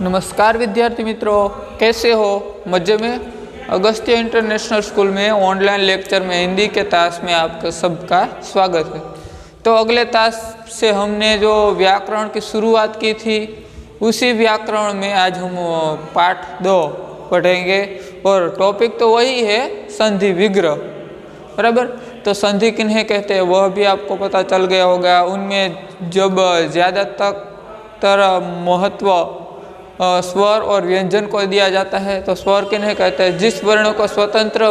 नमस्कार विद्यार्थी मित्रों, कैसे हो? मजे में? अगस्त्य इंटरनेशनल स्कूल में ऑनलाइन लेक्चर में हिंदी के तास में आपका सबका स्वागत है। तो अगले तास से हमने जो व्याकरण की शुरुआत की थी, उसी व्याकरण में आज हम पाठ 2 पढ़ेंगे और टॉपिक तो वही है, संधि विग्रह। बराबर। तो संधि किन्हें कहते हैं वह भी आपको पता चल गया होगा। उनमें जब ज़्यादातर महत्व स्वर और व्यंजन को दिया जाता है, तो स्वर किन्हें कहते हैं? जिस वर्ण को स्वतंत्र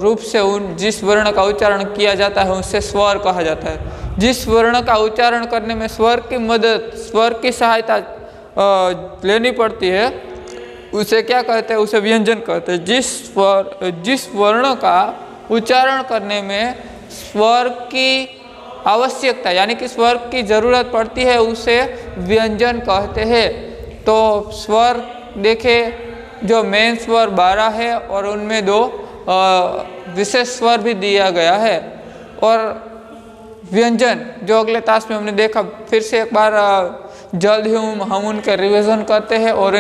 रूप से जिस वर्ण का उच्चारण किया जाता है उसे स्वर कहा जाता है। जिस वर्ण का उच्चारण करने में स्वर की मदद, स्वर की सहायता लेनी पड़ती है, उसे क्या कहते हैं? उसे व्यंजन कहते हैं। जिस वर्ण का उच्चारण करने में स्वर की आवश्यकता यानी कि स्वर की ज़रूरत पड़ती है, उसे व्यंजन कहते हैं। तो स्वर देखे, जो मेन स्वर 12 है और उनमें 2 विशेष स्वर भी दिया गया है। और व्यंजन जो अगले तास में हमने देखा, फिर से एक बार जल्द ही हम उनके रिवीजन करते हैं और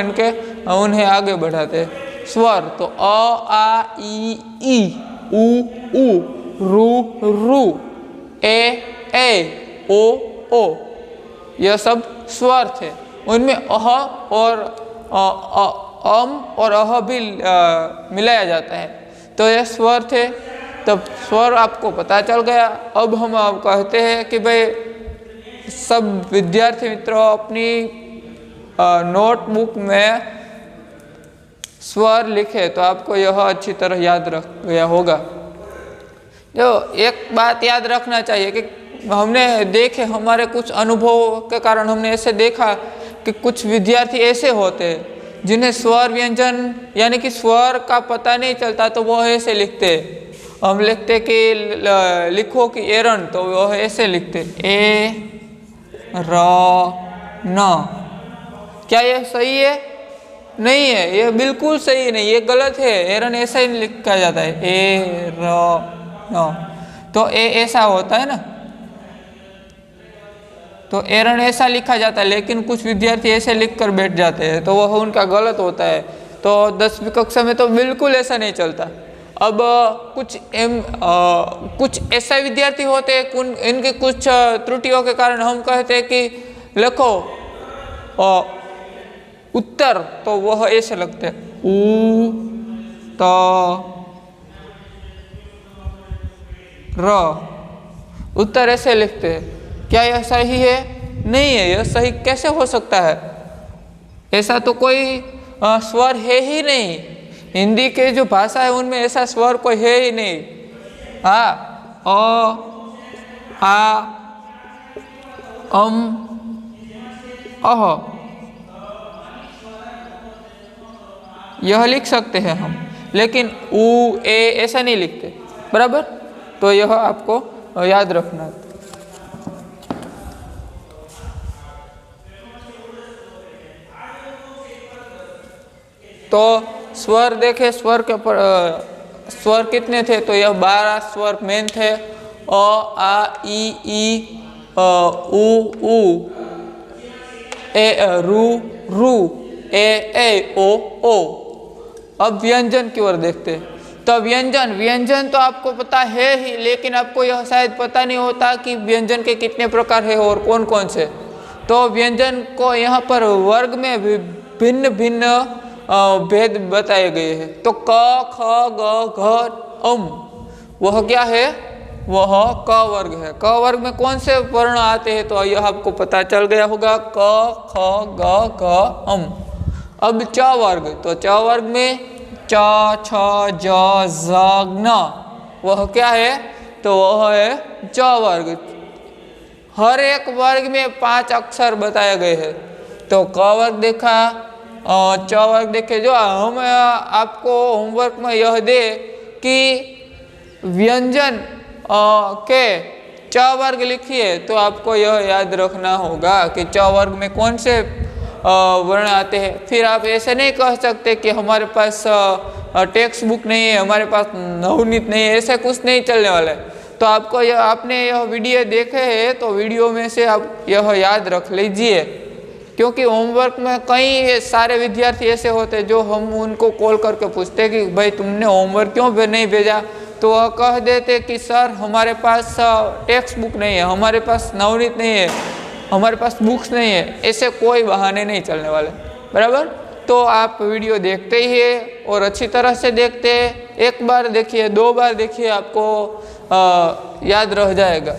उन्हें आगे बढ़ाते हैं। स्वर तो अ, आ, ई, उ, रु, ए, ओ, यह सब स्वर थे। उनमें अह और अम और अह भी मिलाया जाता है, तो यह स्वर थे। तब स्वर आपको पता चल गया। अब हम कहते हैं कि भाई सब विद्यार्थी मित्रों अपनी नोटबुक में स्वर लिखे, तो आपको यह अच्छी तरह याद रख गया होगा। जो एक बात याद रखना चाहिए कि हमने देखे, हमारे कुछ अनुभव के कारण हमने ऐसे देखा कि कुछ विद्यार्थी ऐसे होते हैं जिन्हें स्वर व्यंजन यानी कि स्वर का पता नहीं चलता, तो वह ऐसे लिखते। हम लिखते कि लिखो कि एरन, तो वह ऐसे लिखते ए र न। क्या यह सही है? नहीं है, यह बिल्कुल सही नहीं, ये गलत है। एरन ऐसा ही लिखा जाता है, ए र न। तो ए ऐसा होता है ना, तो एरन ऐसा लिखा जाता है, लेकिन कुछ विद्यार्थी ऐसे लिख कर बैठ जाते हैं, तो वह उनका गलत होता है। तो 10वीं कक्षा में तो बिल्कुल ऐसा नहीं चलता। अब कुछ ऐसा विद्यार्थी होते हैं, इनके कुछ त्रुटियों के कारण हम कहते हैं कि लिखो उत्तर, तो वह ऐसे लगते हैं उ त र, उत्तर ऐसे लिखते हैं। क्या यह सही है? नहीं है। यह सही कैसे हो सकता है? ऐसा तो कोई स्वर है ही नहीं। हिंदी के जो भाषा है उनमें ऐसा स्वर कोई है ही नहीं। हाँ, अ, आ, अह, यह लिख सकते हैं हम, लेकिन उ, ए ऐसा नहीं लिखते। बराबर। तो यह आपको याद रखना। तो स्वर देखे, स्वर के स्वर कितने थे? तो यह 12 स्वर मेन थे। अ, आ, ई, उ, ए, रु, ए, ओ। अब व्यंजन की ओर देखते हैं। तो व्यंजन तो आपको पता है ही, लेकिन आपको यह शायद पता नहीं होता कि व्यंजन के कितने प्रकार है और कौन कौन से। तो व्यंजन को यहाँ पर वर्ग में भिन्न भिन्न भेद बताए गए हैं। तो क, ख, ग, घ, अम, वह क्या है? वह क वर्ग है। क वर्ग में कौन से वर्ण आते हैं? तो यह आपको पता चल गया होगा, क, ख, ग, घ, अम। अब च वर्ग, तो च वर्ग में च, छ, ज, ज, ज्ञ, वह क्या है? तो वह है च वर्ग। हर एक वर्ग में 5 अक्षर बताए गए हैं। तो क वर्ग देखा, च वर्ग देखे। जो हम आपको होमवर्क में यह दे कि व्यंजन के च वर्ग लिखिए, तो आपको यह याद रखना होगा कि च वर्ग में कौन से वर्ण आते हैं। फिर आप ऐसे नहीं कह सकते कि हमारे पास टेक्स्ट बुक नहीं है, हमारे पास नवनीत नहीं है, ऐसे कुछ नहीं चलने वाला है। तो आपको आपने यह वीडियो देखे है, तो वीडियो में से आप यह याद रख लीजिए क्योंकि होमवर्क में कई सारे विद्यार्थी ऐसे होते हैं जो हम उनको कॉल करके पूछते हैं कि भाई तुमने होमवर्क क्यों नहीं भेजा, तो वह कह देते कि सर हमारे पास टेक्स्ट बुक नहीं है, हमारे पास नवनीत नहीं है, हमारे पास बुक्स नहीं है। ऐसे कोई बहाने नहीं चलने वाले, बराबर। तो आप वीडियो देखते ही है और अच्छी तरह से देखते हैं, एक बार देखिए 2 बार देखिए, आपको याद रह जाएगा।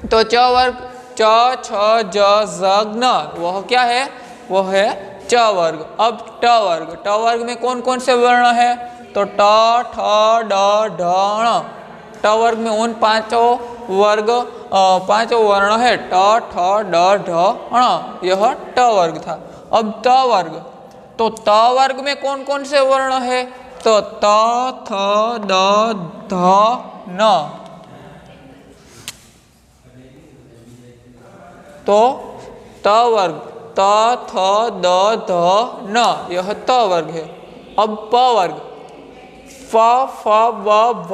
तो च वर्ग च छ ज ज न, वह क्या है, वह है च वर्ग। अब ट वर्ग, ट वर्ग में कौन कौन से वर्ण है, तो ट ठ ड ढ ण। ट वर्ग में उन पांचों वर्ण है, ट ठ ड ढ ण, यह ट वर्ग था। अब त वर्ग, तो त वर्ग में कौन कौन से वर्ण है, तो त थ द ध न। तो त वर्ग त थ द ध न, यह त वर्ग है। अब प वर्ग फ फ ब भ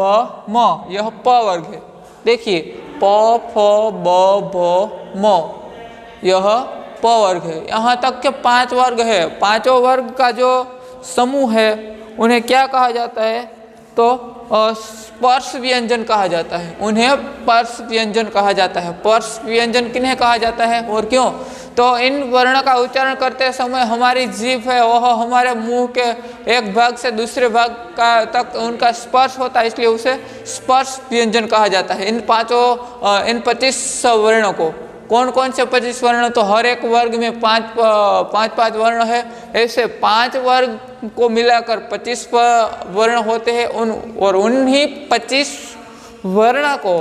म, यह प वर्ग है। देखिए प फ ब भ म, यह प वर्ग है। यहाँ तक के 5 वर्ग है। 5 वर्ग का जो समूह है उन्हें क्या कहा जाता है, तो स्पर्श व्यंजन कहा जाता है, उन्हें स्पर्श व्यंजन कहा जाता है। स्पर्श व्यंजन किन्हें कहा जाता है और क्यों, तो इन वर्ण का उच्चारण करते समय हमारी जीभ है वह हमारे मुंह के एक भाग से दूसरे भाग का तक उनका स्पर्श होता है, इसलिए उसे स्पर्श व्यंजन कहा जाता है। इन 25 वर्णों को, कौन कौन से 25 वर्ण, तो हर एक वर्ग में 5 वर्ण है। ऐसे 5 वर्ग को मिलाकर 25 वर्ण होते हैं। और उन्हीं 25 वर्ण को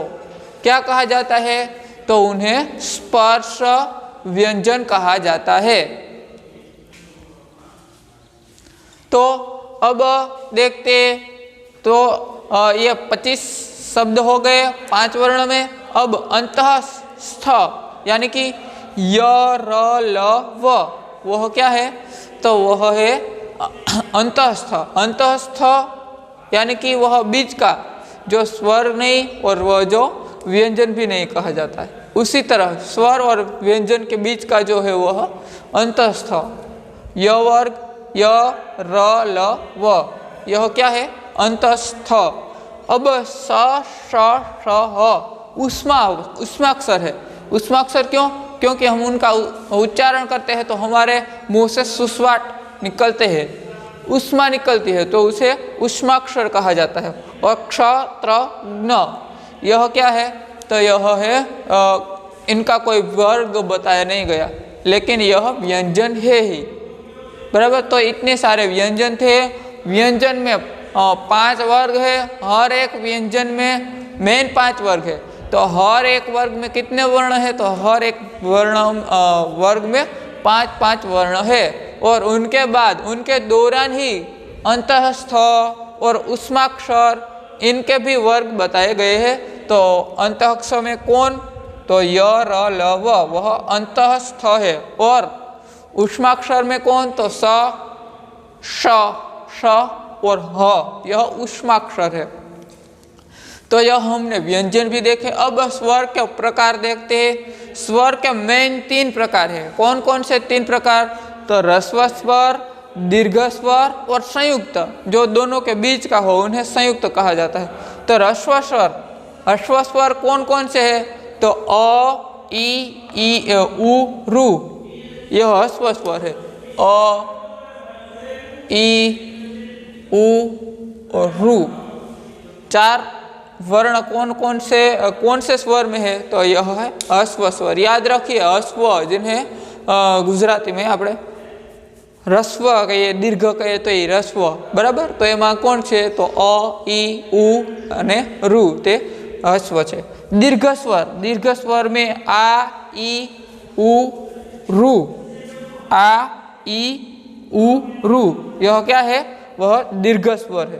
क्या कहा जाता है, तो उन्हें स्पर्श व्यंजन कहा जाता है। तो अब देखते, तो ये 25 शब्द हो गए 5 वर्ण में। अब अंतःस्थ यानी कि य र ल व, वह क्या है, तो वह है अंतःस्थ। अंतःस्थ यानी कि वह बीच का जो स्वर नहीं और वह जो व्यंजन भी नहीं कहा जाता है। उसी तरह स्वर और व्यंजन के बीच का जो है वह अंतःस्थ। य वर्ग य र ल व, यह क्या है, अंतःस्थ। अब स श ष ह उष्माक्षर है। उष्माक्षर क्यों, क्योंकि हम उनका उच्चारण करते हैं तो हमारे मुंह से सुसवाट निकलते हैं, उष्मा निकलती है, तो उसे उष्माक्षर कहा जाता है। और क्ष त्र ज्ञ, यह क्या है, तो यह है इनका कोई वर्ग बताया नहीं गया, लेकिन यह व्यंजन है ही, बराबर। तो इतने सारे व्यंजन थे। व्यंजन में 5 वर्ग है, हर एक व्यंजन में मेन 5 वर्ग है। तो हर एक वर्ग में कितने वर्ण है, तो हर एक वर्ग में 5 वर्ण है। और उनके बाद उनके दौरान ही अंतःस्थ और उष्माक्षर इनके भी वर्ग बताए गए हैं। तो अंतःस्थ में कौन, तो य र ल व, वह अंतःस्थ है। और उष्माक्षर में कौन, तो स श और ह, यह उष्माक्षर है। तो यह हमने व्यंजन भी देखे। अब स्वर के प्रकार देखते हैं। स्वर के मेन 3 प्रकार है। कौन कौन से 3 प्रकार, तो ह्रस्व स्वर, दीर्घ स्वर और संयुक्त, जो दोनों के बीच का हो उन्हें संयुक्त कहा जाता है। तो ह्रस्व स्वर कौन कौन से है, तो अ ई उ रू, यह ह्रस्व स्वर है। अ ई उ और रू, 4 वर्ण कौन से स्वर में है, तो यह है ह्रस्व स्वर। याद रखिए ह्रस्व, जिन्हें गुजराती में આપણે ह्रस्व कहिए, दीर्घ कहिए तो ये ह्रस्व, बराबर। तो एમાં કોણ છે, તો અ ઈ ઉ અને રૂ, તે ह्रस्व છે। दीर्घ स्वर में आ ई उ रू, आ ई उ रू, यह क्या है, वह दीर्घ स्वर है।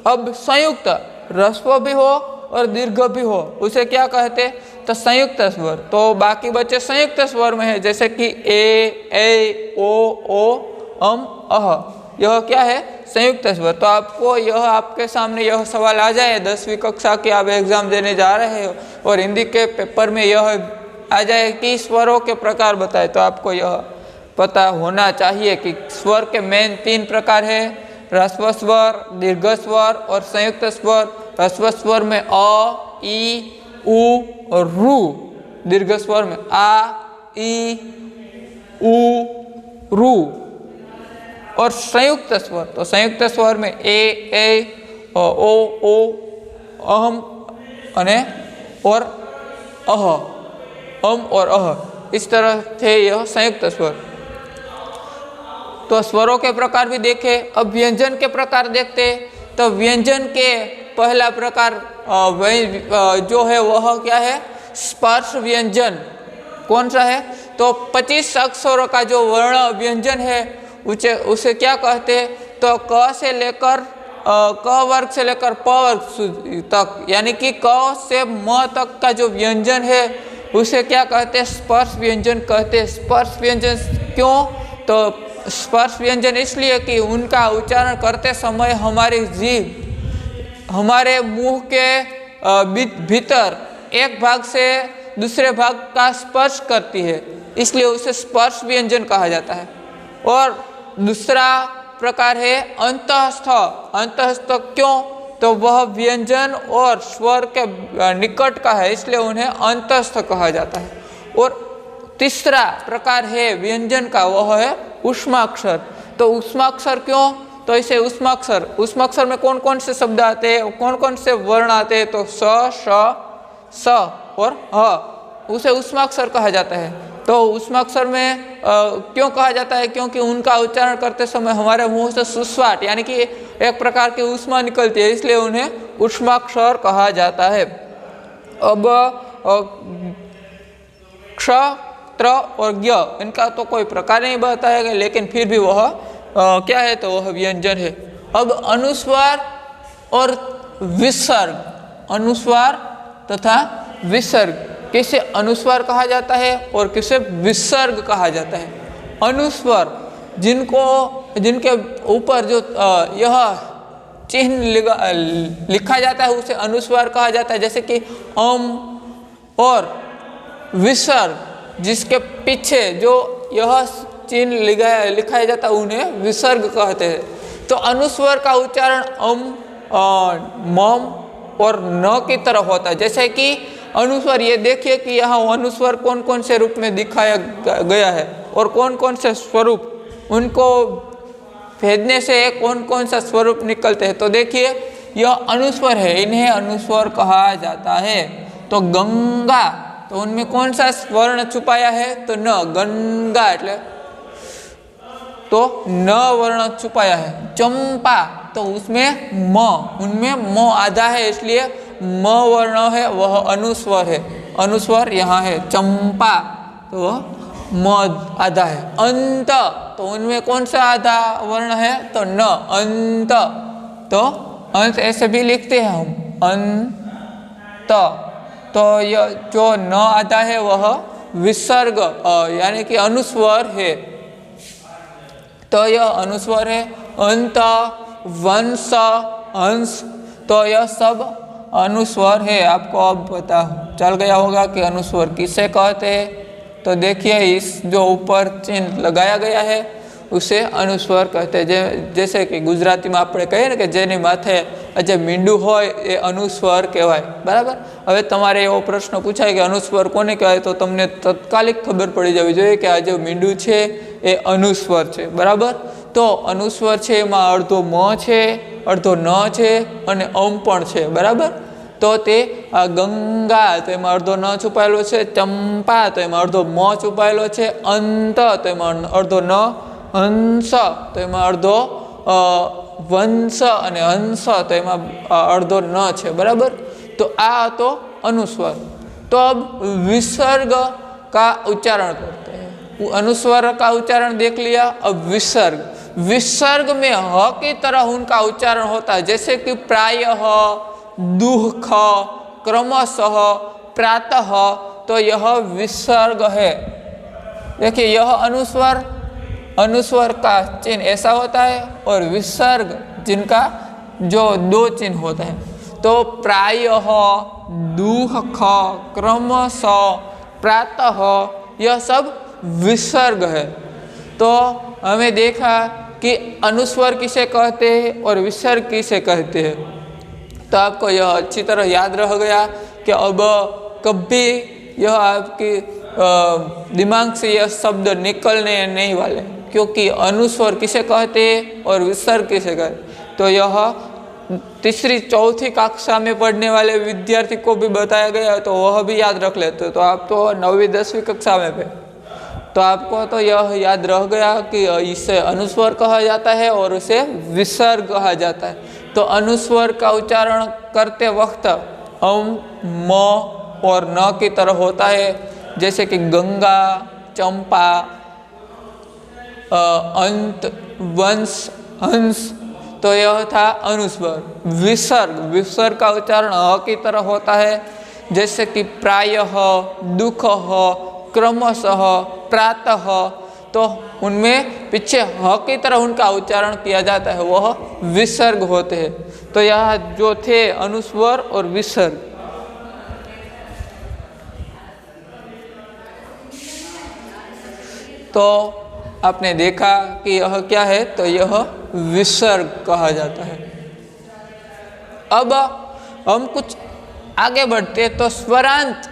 अब संयुक्त, ह्रस्व भी हो और दीर्घ भी हो, उसे क्या कहते, तो संयुक्त स्वर। तो बाकी बच्चे संयुक्त स्वर में है, जैसे कि ए ओ अम अह, यह क्या है, संयुक्त स्वर। तो आपको यह आपके सामने यह सवाल आ जाए 10वीं कक्षा के आप एग्जाम देने जा रहे हो और हिंदी के पेपर में यह आ जाए कि स्वरों के प्रकार बताए, तो आपको यह पता होना चाहिए कि स्वर के मेन 3 प्रकार है, ह्रस्व स्वर, दीर्घ स्वर और संयुक्त स्वर। ह्रस्व स्वर में अ, ई, उ और रू। दीर्घ स्वर में आ, ई, उ, रू। और संयुक्त स्वर, तो संयुक्त स्वर में ए, ओ, अहम अने और अह, अम और अह। इस तरह थे यह संयुक्त स्वर। तो स्वरों के प्रकार भी देखे। अब व्यंजन के प्रकार देखते। तो व्यंजन के पहला प्रकार जो है वह क्या है? स्पर्श व्यंजन। कौन सा है? तो 25 अक्षरों का जो वर्ण व्यंजन है उसे क्या कहते हैं? तो क से लेकर क वर्ग से लेकर प वर्ग तक, यानी कि क से म तक का जो व्यंजन है उसे क्या कहते हैं? स्पर्श व्यंजन कहते हैं। स्पर्श व्यंजन क्यों? तो स्पर्श व्यंजन इसलिए कि उनका उच्चारण करते समय हमारी जीभ हमारे मुंह के भीतर एक भाग से दूसरे भाग का स्पर्श करती है, इसलिए उसे स्पर्श व्यंजन कहा जाता है। और दूसरा प्रकार है अंतःस्थ। अंतःस्थ क्यों? तो वह व्यंजन और स्वर के निकट का है, इसलिए उन्हें अंतःस्थ कहा जाता है। और तीसरा प्रकार है व्यंजन का, वह है ऊष्माक्षर। तो ऊष्माक्षर क्यों? तो इसे ऊष्माक्षर, ऊष्माक्षर में कौन कौन से शब्द आते हैं, कौन कौन से वर्ण आते हैं? तो स, श, स और ह, उसे ऊष्माक्षर कहा जाता है। तो ऊष्माक्षर में क्यों कहा जाता है? क्योंकि उनका उच्चारण करते समय हमारे मुंह से सुस्वाट यानी कि एक प्रकार की ऊष्मा निकलती है, इसलिए उन्हें ऊष्माक्षर कहा जाता है। अब क्ष, त्र और ज्ञ, इनका तो कोई प्रकार नहीं बताया गया, लेकिन फिर भी वह क्या है? तो वह व्यंजन है। अब अनुस्वार और विसर्ग, अनुस्वार तथा विसर्ग, किसे अनुस्वार कहा जाता है और किसे विसर्ग कहा जाता है? अनुस्वार जिनके ऊपर जो यह चिन्ह लिखा जाता है उसे अनुस्वार कहा जाता है, जैसे कि और विसर्ग जिसके पीछे जो यह चिन्ह लिखाया जाता है उन्हें विसर्ग कहते हैं। तो अनुस्वर का उच्चारण मम और न की तरह होता है। जैसे कि अनुस्वर, ये देखिए कि यहाँ अनुस्वर कौन कौन से रूप में दिखाया गया है और कौन कौन से स्वरूप, उनको भेदने से कौन कौन सा स्वरूप निकलते हैं। तो देखिए यह अनुस्वर है, इन्हें अनुस्वर कहा जाता है। तो गंगा, तो उनमें कौन सा वर्ण छुपाया है? तो न, गंगा એટલે तो न वर्ण छुपाया है। चंपा, तो उसमें म, उनमें म आधा है, इसलिए म वर्ण है, वह अनुस्वर है। अनुस्वर यहाँ है। चंपा, तो वह म आधा है। अंत, तो उनमें कौन सा आधा वर्ण है? तो न, अंत। तो अंत ऐसे भी लिखते हैं हम, अंत। तो यह जो न आधा है वह विसर्ग यानी कि अनुस्वर है। तो यह अनुस्वर है। अंत, वंश, अंश, तो यह सब अनुस्वर है। आपको अब पता चल गया होगा कि अनुस्वर किसे कहते हैं। तो देखिए इस जो ऊपर चिन्ह लगाया गया है उसे अनुस्वर कहते हैं। जैसे कि गुजराती में આપણે કહીએ ને કે જેની માથે જે મીંડું હોય એ અનુસ્વર કહેવાય, બરાબર। હવે તમારે એવો પ્રશ્ન પૂછાય કે અનુસ્વર કોને કહેવાય, તો તમને તત્કાલિક ખબર પડી જવી જોઈએ કે આ જે મીંડું છે એ અનુસ્વર છે, બરાબર। તો અનુસ્વર છે એમાં અડધો મ છે, અડધો ન છે અને અમ પણ છે, બરાબર। તો તે ગંગા, તો એમાં અડધો ન છુપાયેલો છે। ચંપા, તો એમાં અડધો મ છુપાયેલો છે। અંત, તો એમાં અડધો ન। હંસ, તો એમાં અડધો વંશ અને હંસ, તો એમાં અડધો ન છે, બરાબર। તો આ હતો अनुस्वर। तो अब विसर्ग का उच्चारण करते हैं। अनुस्वर का उच्चारण देख लिया, अब विसर्ग। विसर्ग में ह की तरह उनका उच्चारण होता है, जैसे कि प्रायः, दुःख, क्रमशः, प्रातः, तो यह विसर्ग है। देखिए यह अनुस्वर, अनुस्वर का चिन्ह ऐसा होता है और विसर्ग जिनका जो दो चिन्ह होते हैं। तो प्रायः, दुःख, क्रमशः, प्रातः, यह सब विसर्ग है। तो हमें देखा कि अनुस्वर किसे कहते हैं और विसर्ग किसे कहते हैं। तो आपको यह अच्छी तरह याद रह गया कि अब कभी यह आपके दिमाग से यह शब्द निकलने नहीं वाले, क्योंकि अनुस्वर किसे कहते हैं और विसर्ग किसे कहते। तो यह तीसरी चौथी कक्षा में पढ़ने वाले विद्यार्थी को भी बताया गया, तो वह भी याद रख लेते। तो आप तो 9वीं 10वीं कक्षा में थे, तो आपको तो यह याद रह गया कि इसे अनुस्वर कहा जाता है और उसे विसर्ग कहा जाता है। तो अनुस्वर का उच्चारण करते वक्त म और न की तरह होता है, जैसे कि गंगा, चंपा, अंत, वंश, हंस। तो यह था अनुस्वर। विसर्ग, विसर्ग का उच्चारण अ की तरह होता है, जैसे कि प्रायः, दुख, क्रमशः, प्रातः। तो उनमें पीछे ह की तरह उनका उच्चारण किया जाता है, वह विसर्ग होते हैं। तो यह जो थे अनुस्वर और विसर्ग। तो आपने देखा कि यह क्या है, तो यह विसर्ग कहा जाता है। अब हम कुछ आगे बढ़ते तो स्वरांत,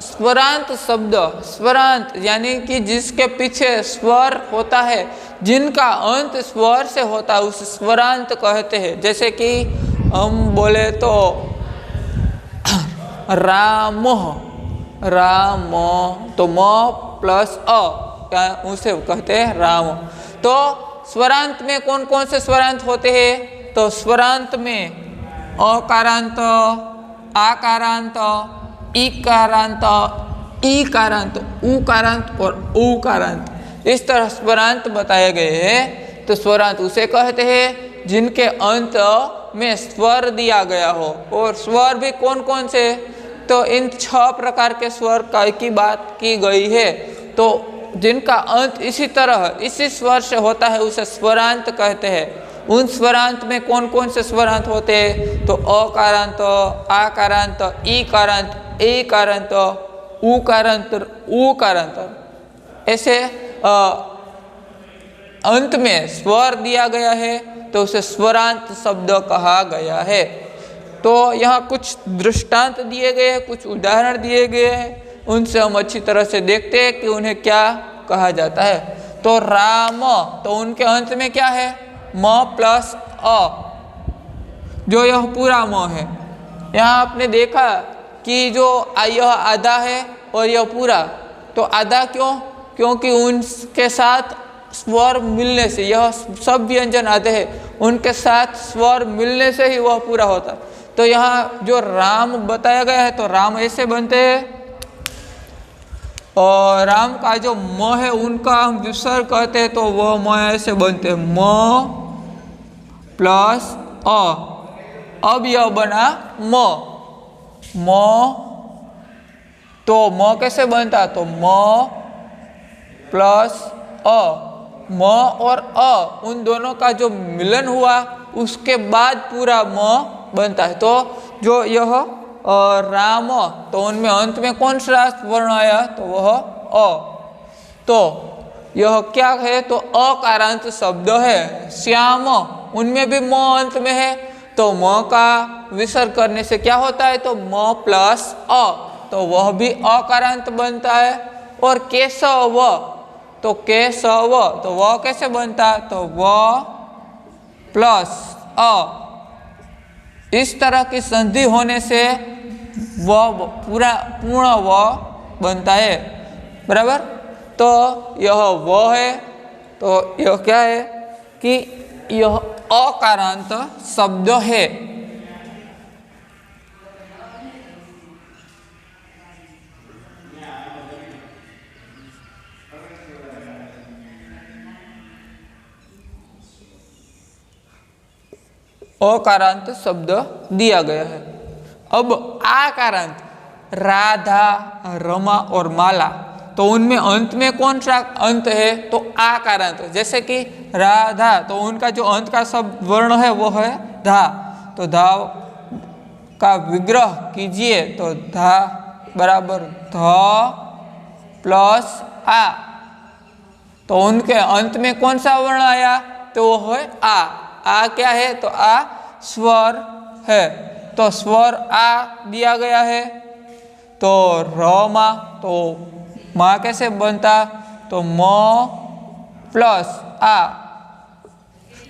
स्वरांत शब्द, स्वरांत यानी कि जिसके पीछे स्वर होता है, जिनका अंत स्वर से होता है, उस स्वरांत कहते हैं। जैसे कि हम बोले तो राम, राम, तो म प्लस अ, क्या उसे कहते हैं राम। तो स्वरांत में कौन कौन से स्वरांत होते हैं? तो स्वरांत में अकारांत, आकारांत, इकारांत, ईकारांत, उकारांत और ऊकारांत, इस तरह स्वरांत बताए गए हैं। तो स्वरांत उसे कहते हैं जिनके अंत में स्वर दिया गया हो। और स्वर भी कौन कौन से? तो इन 6 प्रकार के स्वर की बात की गई है। तो जिनका अंत इसी तरह, इसी स्वर से होता है, उसे स्वरांत कहते हैं। उन स्वरांत में कौन कौन से स्वरांत होते हैं? तो अकारांत, आकारांत, ईकारांत, एकारांत, उकारांत, ऊकारांत। ऐसे अंत में स्वर दिया गया है, तो उसे स्वरांत शब्द कहा गया है। तो यहाँ कुछ दृष्टांत दिए गए हैं, कुछ उदाहरण दिए गए हैं, उनसे हम अच्छी तरह से देखते हैं कि उन्हें क्या कहा जाता है। तो राम, तो उनके अंत में क्या है? म प्लस अ, जो यह पूरा म है। यहाँ आपने देखा कि जो यह आधा है और यह पूरा। तो आधा क्यों? क्योंकि उनके साथ स्वर मिलने से, यह सब व्यंजन आते हैं, उनके साथ स्वर मिलने से ही वह पूरा होता है। तो यहाँ जो राम बताया गया है, तो राम ऐसे बनते हैं, और राम का जो म है उनका हम विसर्ग कहते हैं, तो वह म ऐसे बनते हैं, म प्लस अ। अब यह बना म, म। तो म कैसे बनता? तो म प्लस अ। म और अ, उन दोनों का जो मिलन हुआ, उसके बाद पूरा म बनता है। तो जो यह राम, तो उनमें अंत में कौन सा वर्ण आया? तो वह अ। तो यह क्या है? तो अकारांत शब्द है। श्याम, उनमें भी म अंत में है, तो म का विसर्ग करने से क्या होता है? तो म प्लस अ, तो वह भी अकारांत बनता है। और केशव, तो केशव, तो वह कैसे बनता है? तो वह प्लस अ। इस तरह की संधि होने से वह पूर्ण व बनता है, बराबर। तो यह व है, तो यह क्या है कि यह अकारांत शब्द है। अकारांत शब्द दिया गया है। अब आकारांत, राधा, रमा और माला, तो उनमें अंत में कौन सा अंत है? तो आकारांत। जैसे कि राधा, तो उनका जो अंत का शब्द वर्ण है वो है धा, तो धा का विग्रह कीजिए, तो धा बराबर ध प्लस आ। तो उनके अंत में कौन सा वर्ण आया, तो वो है आ क्या है, तो आ स्वर है। तो स्वर आ दिया गया है। तो र मा, तो मा कैसे बनता, तो म प्लस आ।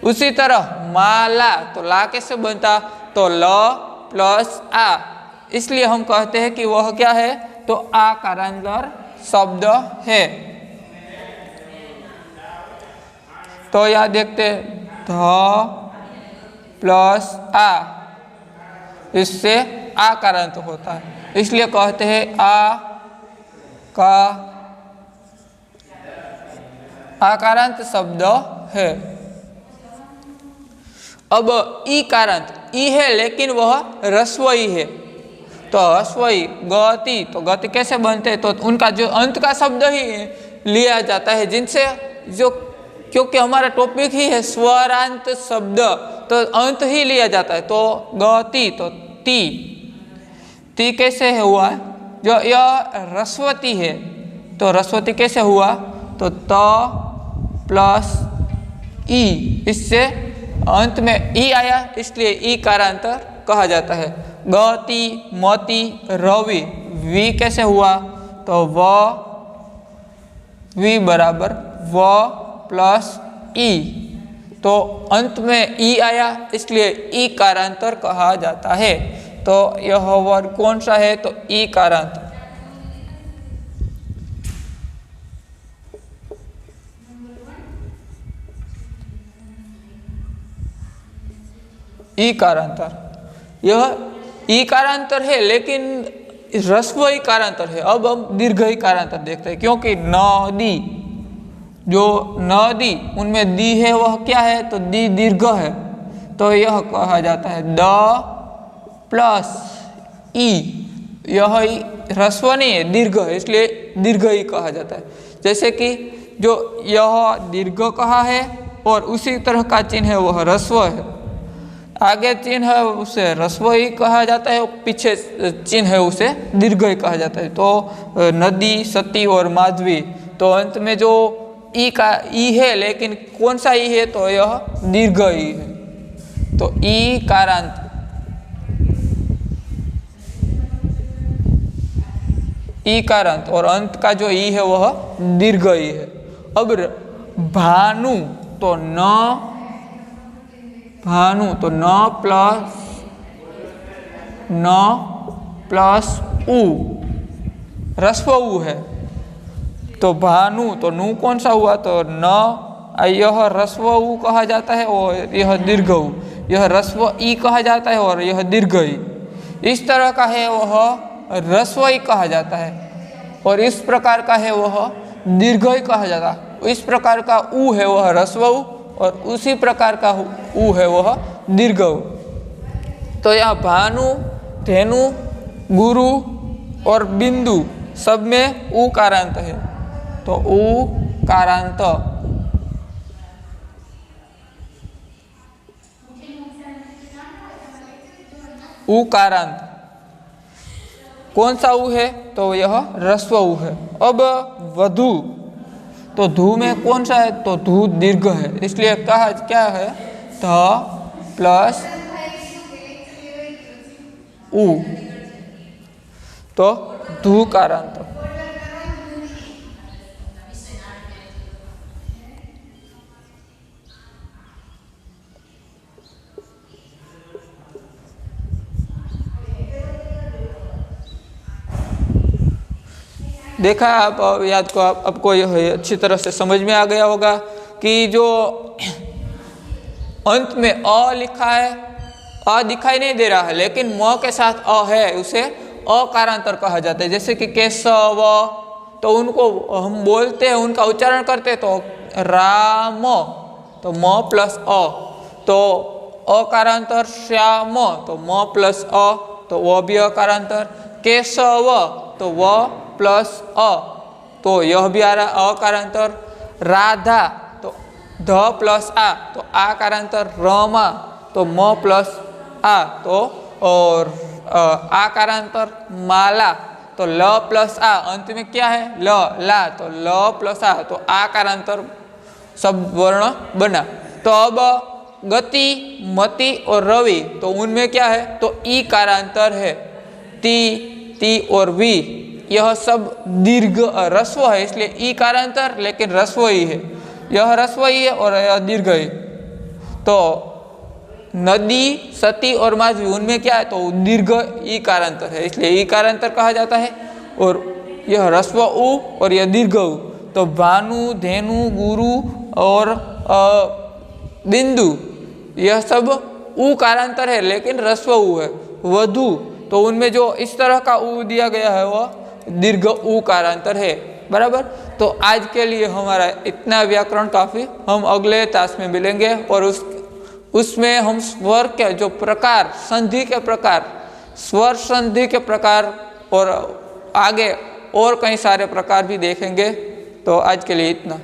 उसी तरह माला, तो ला कैसे बनता, तो ल प्लस आ। इसलिए हम कहते हैं कि वह क्या है, तो आकारांतर शब्द है। तो यहाँ देखते ध प्लस आ, इससे आकारांत होता है, इसलिए कहते हैं आ का आकारांत शब्द है। अब ई कारांत, ई है लेकिन वह ह्रस्वई है। तो ह्रस्वई गति, तो गति कैसे बनते हैं, तो उनका जो अंत का शब्द ही लिया जाता है, जिनसे जो, क्योंकि हमारा टॉपिक ही है स्वरांत शब्द, तो अंत ही लिया जाता है। तो गति, तो ती कैसे हुआ, जो यह ह्रस्वती है, तो ह्रस्वती कैसे हुआ, तो त प्लस ई, इससे अंत में ई आया, इसलिए ई कारांतर कहा जाता है। गति, मति, रवि, वी कैसे हुआ, तो व वी बराबर व प्लस ई, तो अंत में ई आया, इसलिए ई कारांतर कहा जाता है। तो यह वर्ग कौन सा है, तो ई कारांतर। ई कारांतर, यह ई कारांतर है लेकिन ह्रस्व ई कारांतर है। अब हम दीर्घ ई कारांतर देखते हैं, क्योंकि नदी, जो नदी उनमें दी है वह क्या है, तो दी दीर्घ है, तो यह कहा जाता है द प्लस ई। यह ह्रस्व नहीं है, दीर्घ है, इसलिए दीर्घ ई कहा जाता है। जैसे कि जो यह दीर्घ कहा है और उसी तरह का चिन्ह है वह ह्रस्व है, आगे चिन्ह है उसे ह्रस्व ही कहा जाता है, पीछे चिन्ह है उसे दीर्घ ही कहा जाता है। तो नदी, सती और माधवी, तो अंत में जो ई का ई है, लेकिन कौन सा ई है, तो यह दीर्घ ई है। तो ई कारांत, ई कारांत, और अंत का जो ई है वह दीर्घ ई है। अब भानु, तो न भानु, तो न प्लस उ, ह्रस्व उ है। तो भानु, तो नु कौन सा हुआ, तो न, यह ह्रस्व उ कहा जाता है और यह दीर्घ उ, यह ह्रस्व ई कहा जाता है और यह दीर्घ ई। इस तरह का है वह ह्रस्व ई कहा जाता है, और इस प्रकार का है वह दीर्घ ई कहा जाता है। इस प्रकार का उ है वह ह्रस्व उ, और उसी प्रकार का उ है वह दीर्घ उ। तो यह भानु, धेनु, गुरु और बिंदु सब में उ कारांत है। तो उ कारांत, उ कारांत कौन सा उ है, तो यह ह्रस्व उ है। अब वधु, तो धू में कौन सा है, तो धू दीर्घ है, इसलिए कहा क्या है, ध प्लस उ, तो धू कारांत। देखा आप, याद को आपको यह अच्छी तरह से समझ में आ गया होगा कि जो अंत में अ लिखा है, अ दिखाई नहीं दे रहा है, लेकिन म के साथ अ है, उसे अकारांतर कहा जाता है। जैसे कि केशव, तो उनको हम बोलते हैं, उनका उच्चारण करते हैं, तो राम, तो म प्लस अ, तो अकारांतर श्याम, तो म प्लस अ, तो वह भी अकारांतर। केशव, तो व प्लस अ, तो यह भी आ रहा अकारांतर। राधा, तो ध प्लस आ, तो आकारांतर। रमा, तो म प्लस आ, तो और आकारांतर। माला, तो ल प्लस आ, अंत में क्या है ल, ला, तो ल प्लस आ, तो आकारांतर शब्द वर्ण बना। तो अब गति, मति और रवि, तो उनमें क्या है, तो ई कारांतर है। ती, ती और वी, यह सब दीर्घ रस्व है, इसलिए ई कारांतर, लेकिन रस्व ही है, यह रस्व ही है और यह दीर्घ है। तो नदी, सती और माधवी, उनमें क्या है, तो दीर्घ ई कारांतर है, इसलिए ई कारांतर कहा जाता है। और यह रस्व उ और यह दीर्घ उ। तो भानु, धेनु, गुरु और बिंदु, यह सब उ कारांतर है, लेकिन रस्व उ है। वधु, तो उनमें जो इस तरह का उ दिया गया है वह दीर्घ उ कारांतर है। बराबर। तो आज के लिए हमारा इतना व्याकरण काफ़ी, हम अगले तास में मिलेंगे और उसमें हम स्वर के जो प्रकार, संधि के प्रकार, स्वर संधि के प्रकार और आगे और कई सारे प्रकार भी देखेंगे। तो आज के लिए इतना।